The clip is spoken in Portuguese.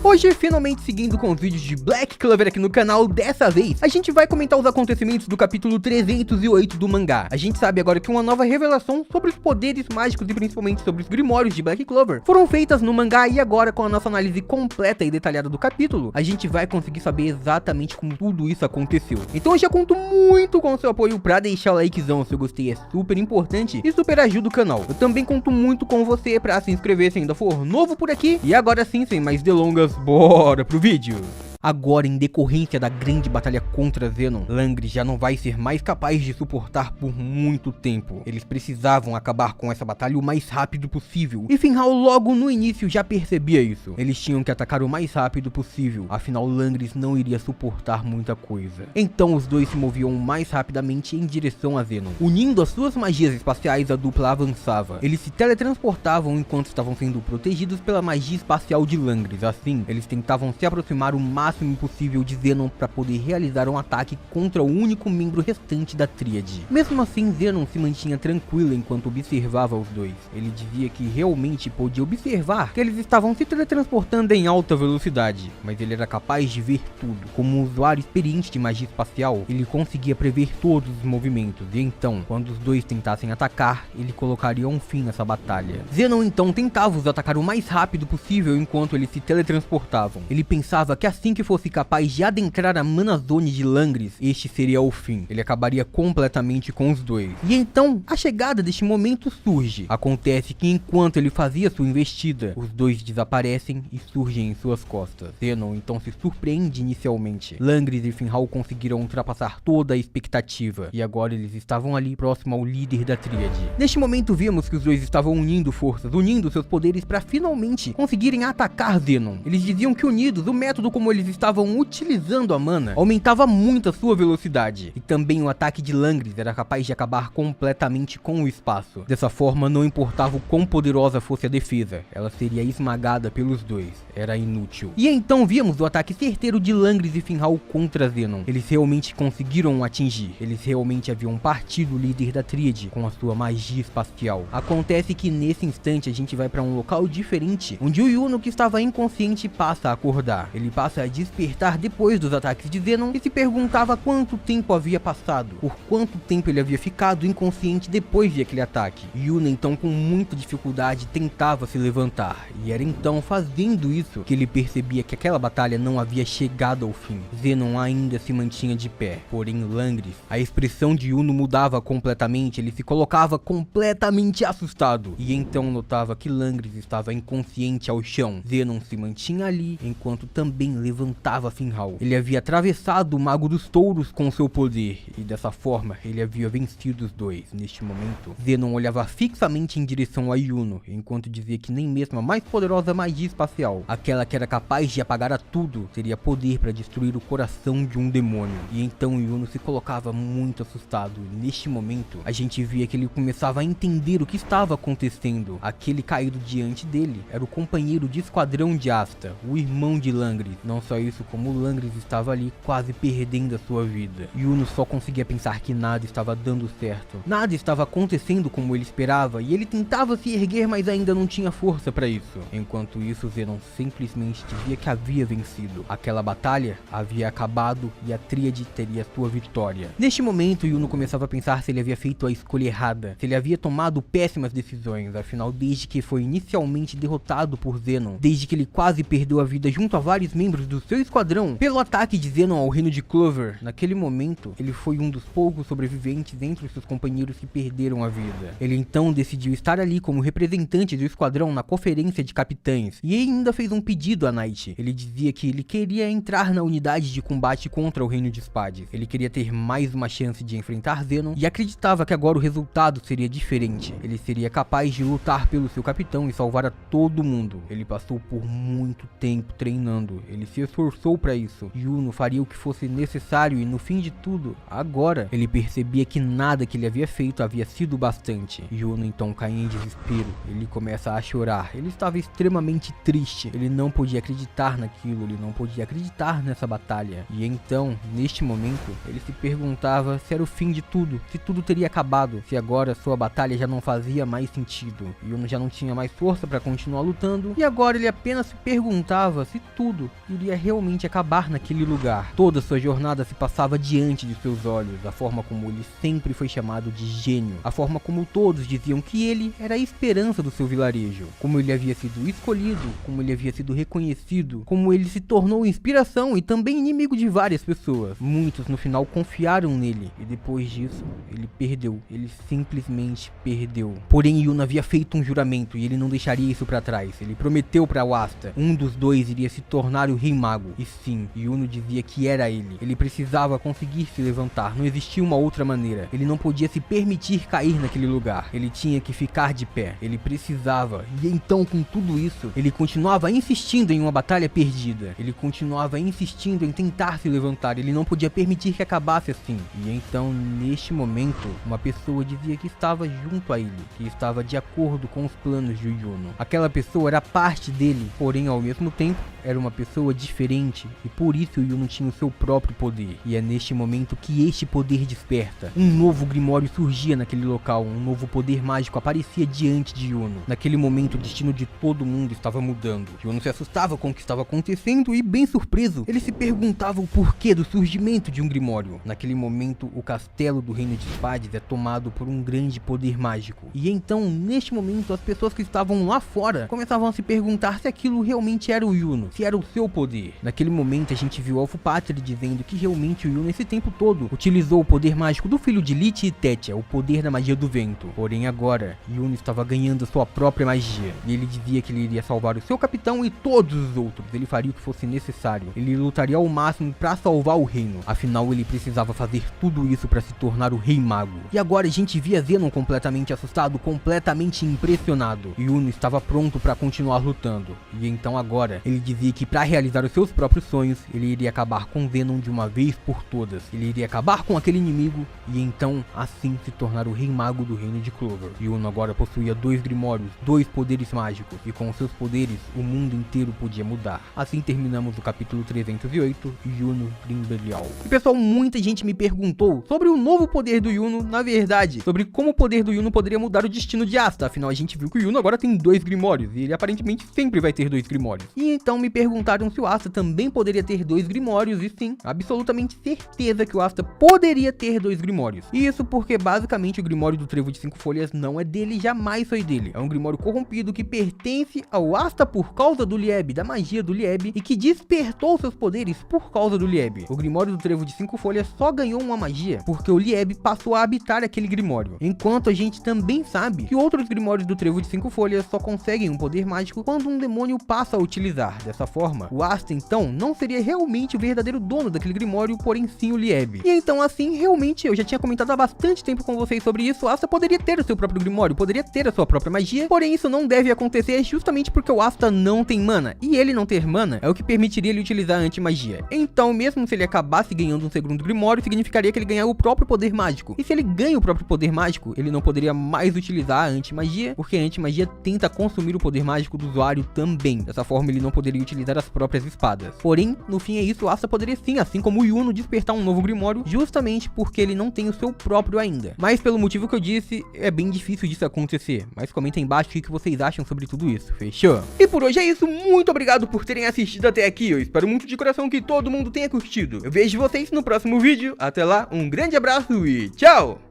Hoje, finalmente seguindo com os vídeos de Black Clover aqui no canal, dessa vez a gente vai comentar os acontecimentos do capítulo 308 do mangá. A gente sabe agora que uma nova revelação sobre os poderes mágicos e principalmente sobre os grimórios de Black Clover foram feitas no mangá, e agora com a nossa análise completa e detalhada do capítulo, a gente vai conseguir saber exatamente como tudo isso aconteceu. Então eu já conto muito com o seu apoio pra deixar o likezão se o gostei, é super importante e super ajuda o canal. Eu também conto muito com você pra se inscrever se ainda for novo por aqui. E agora sim, sem mais delongas, bora pro vídeo! Agora, em decorrência da grande batalha contra Zenon, Langris já não vai ser mais capaz de suportar por muito tempo. Eles precisavam acabar com essa batalha o mais rápido possível, e Finral logo no início já percebia isso. Eles tinham que atacar o mais rápido possível, afinal Langris não iria suportar muita coisa. Então os dois se moviam mais rapidamente em direção a Zenon. Unindo as suas magias espaciais, a dupla avançava. Eles se teletransportavam enquanto estavam sendo protegidos pela magia espacial de Langris. Assim, eles tentavam se aproximar o máximo possível de Zenon para poder realizar um ataque contra o único membro restante da tríade. Mesmo assim, Zenon se mantinha tranquilo enquanto observava os dois. Ele dizia que realmente podia observar que eles estavam se teletransportando em alta velocidade, mas ele era capaz de ver tudo. Como um usuário experiente de magia espacial, ele conseguia prever todos os movimentos, e então, quando os dois tentassem atacar, ele colocaria um fim nessa batalha. Zenon então tentava os atacar o mais rápido possível enquanto eles se teletransportavam. Ele pensava que assim que fosse capaz de adentrar a Mana Zone de Langris, este seria o fim. Ele acabaria completamente com os dois. E então, a chegada deste momento surge. Acontece que enquanto ele fazia sua investida, os dois desaparecem e surgem em suas costas. Zenon então se surpreende inicialmente. Langris e Finral conseguiram ultrapassar toda a expectativa, e agora eles estavam ali próximo ao líder da tríade. Neste momento vimos que os dois estavam unindo forças, unindo seus poderes para finalmente conseguirem atacar Zenon. Eles diziam que unidos, o método como eles estavam utilizando a mana aumentava muito a sua velocidade, e também o ataque de Langris era capaz de acabar completamente com o espaço. Dessa forma, não importava o quão poderosa fosse a defesa, ela seria esmagada pelos dois, era inútil. E então vimos o ataque certeiro de Langris e Finral contra Zenon. Eles realmente conseguiram atingir, eles realmente haviam partido o líder da tríade com a sua magia espacial. Acontece que nesse instante a gente vai para um local diferente, onde o Yuno, que estava inconsciente, passa a acordar. Ele passa a despertar depois dos ataques de Zenon e se perguntava quanto tempo havia passado, por quanto tempo ele havia ficado inconsciente depois de aquele ataque. Yuno então com muita dificuldade tentava se levantar, e era então fazendo isso que ele percebia que aquela batalha não havia chegado ao fim. Zenon ainda se mantinha de pé, porém Langris, a expressão de Yuno mudava completamente, ele se colocava completamente assustado, e então notava que Langris estava inconsciente ao chão. Zenon se mantinha ali enquanto também levantava Finral. Ele havia atravessado o Mago dos Touros com seu poder, e dessa forma ele havia vencido os dois. Neste momento, Zenon olhava fixamente em direção a Yuno, enquanto dizia que nem mesmo a mais poderosa magia espacial, aquela que era capaz de apagar a tudo, teria poder para destruir o coração de um demônio. E então Yuno se colocava muito assustado. Neste momento, a gente via que ele começava a entender o que estava acontecendo. Aquele caído diante dele era o companheiro de esquadrão de Asta, o irmão de Langris. Não só isso, como Langris estava ali quase perdendo a sua vida. Yuno só conseguia pensar que nada estava dando certo. Nada estava acontecendo como ele esperava, e ele tentava se erguer, mas ainda não tinha força para isso. Enquanto isso, Zenon simplesmente dizia que havia vencido. Aquela batalha havia acabado e a tríade teria sua vitória. Neste momento, Yuno começava a pensar se ele havia feito a escolha errada, se ele havia tomado péssimas decisões. Afinal, desde que foi inicialmente derrotado por Zenon, desde que ele quase perdeu a vida junto a vários membros do seu esquadrão pelo ataque de Zenon ao reino de Clover, naquele momento ele foi um dos poucos sobreviventes entre os seus companheiros que perderam a vida. Ele então decidiu estar ali como representante do esquadrão na conferência de capitães, e ainda fez um pedido a Knight. Ele dizia que ele queria entrar na unidade de combate contra o reino de Spades. Ele queria ter mais uma chance de enfrentar Zenon, e acreditava que agora o resultado seria diferente. Ele seria capaz de lutar pelo seu capitão e salvar a todo mundo. Ele passou por muito tempo treinando, ele se esforçou para isso. Yuno faria o que fosse necessário e no fim de tudo, agora, ele percebia que nada que ele havia feito havia sido bastante. Yuno então cai em desespero. Ele começa a chorar. Ele estava extremamente triste. Ele não podia acreditar naquilo, ele não podia acreditar nessa batalha. E então, neste momento, ele se perguntava se era o fim de tudo, se tudo teria acabado, se agora sua batalha já não fazia mais sentido. Yuno já não tinha mais força para continuar lutando, e agora ele apenas se perguntava se tudo iria realmente acabar naquele lugar. Toda sua jornada se passava diante de seus olhos, a forma como ele sempre foi chamado de gênio, a forma como todos diziam que ele era a esperança do seu vilarejo, como ele havia sido escolhido, como ele havia sido reconhecido, como ele se tornou inspiração e também inimigo de várias pessoas. Muitos no final confiaram nele, e depois disso, ele perdeu, ele simplesmente perdeu. Porém, Yuno havia feito um juramento e ele não deixaria isso pra trás. Ele prometeu pra Wasta, um dos dois iria se tornar o Rei Mago. E sim, Yuno dizia que era ele. Ele precisava conseguir se levantar, não existia uma outra maneira. Ele não podia se permitir cair naquele lugar. Ele tinha que ficar de pé. Ele precisava. E então, com tudo isso, ele continuava insistindo em uma batalha perdida. Ele continuava insistindo em tentar se levantar. Ele não podia permitir que acabasse assim. E então, neste momento, uma pessoa dizia que estava junto a ele, que estava de acordo com os planos de Yuno. Aquela pessoa era parte dele, porém ao mesmo tempo era uma pessoa diferente, e por isso o Yuno tinha o seu próprio poder. E é neste momento que este poder desperta. Um novo Grimório surgia naquele local, um novo poder mágico aparecia diante de Yuno. Naquele momento o destino de todo mundo estava mudando. Yuno se assustava com o que estava acontecendo e, bem surpreso, ele se perguntava o porquê do surgimento de um Grimório. Naquele momento o castelo do Reino de Spades é tomado por um grande poder mágico. E então, neste momento, as pessoas que estavam lá fora começavam a se perguntar se aquilo realmente era o Yuno, se era o seu poder. Naquele momento a gente viu Alphapatri dizendo que realmente o Yuno esse tempo todo utilizou o poder mágico do filho de Lich e Tetia, o poder da magia do vento. Porém agora, Yuno estava ganhando sua própria magia, e ele dizia que ele iria salvar o seu capitão e todos os outros. Ele faria o que fosse necessário. Ele lutaria ao máximo para salvar o reino. Afinal, ele precisava fazer tudo isso para se tornar o Rei Mago. E agora a gente via Zenon completamente assustado, completamente impressionado. Yuno estava pronto para continuar lutando. E então agora, ele dizia que para realizar os seus próprios sonhos, ele iria acabar com Zenon de uma vez por todas. Ele iria acabar com aquele inimigo e então, assim, se tornar o Rei Mago do Reino de Clover. Yuno agora possuía 2 Grimórios, 2 poderes mágicos, e com seus poderes, o mundo inteiro podia mudar. Assim terminamos o capítulo 308, Yuno Grimbelial. E pessoal, muita gente me perguntou sobre o novo poder do Yuno, na verdade, sobre como o poder do Yuno poderia mudar o destino de Asta. Afinal, a gente viu que o Yuno agora tem 2 Grimórios, e ele aparentemente sempre vai ter 2 Grimórios. E então me perguntaram se o Asta também poderia ter 2 Grimórios, e sim, absolutamente certeza que o Asta poderia ter 2 Grimórios. E isso porque basicamente o Grimório do Trevo de 5 Folhas não é dele, jamais foi dele. É um Grimório corrompido que pertence ao Asta por causa do Lieb, da magia do Lieb, e que despertou seus poderes por causa do Lieb. O Grimório do Trevo de 5 Folhas só ganhou uma magia porque o Lieb passou a habitar aquele Grimório. Enquanto a gente também sabe que outros Grimórios do Trevo de 5 Folhas só conseguem um poder mágico quando um demônio passa a utilizar. Dessa forma, o Asta então não seria realmente o verdadeiro dono daquele Grimório, porém sim o Lieb. E então assim, realmente, eu já tinha comentado há bastante tempo com vocês sobre isso, o Asta poderia ter o seu próprio Grimório, poderia ter a sua própria magia, porém isso não deve acontecer justamente porque o Asta não tem mana, e ele não ter mana é o que permitiria ele utilizar a anti-magia. Então, mesmo se ele acabasse ganhando um segundo Grimório, significaria que ele ganhava o próprio poder mágico. E se ele ganha o próprio poder mágico, ele não poderia mais utilizar a anti-magia, porque a anti-magia tenta consumir o poder mágico do usuário também. Dessa forma, ele não poderia utilizar as próprias espadas. Porém, no fim é isso, o Asta poderia sim, assim como o Yuno, despertar um novo Grimório, justamente porque ele não tem o seu próprio ainda. Mas pelo motivo que eu disse, é bem difícil disso acontecer. Mas comenta aí embaixo o que vocês acham sobre tudo isso, fechou? E por hoje é isso, muito obrigado por terem assistido até aqui, eu espero muito de coração que todo mundo tenha curtido. Eu vejo vocês no próximo vídeo, até lá, um grande abraço e tchau!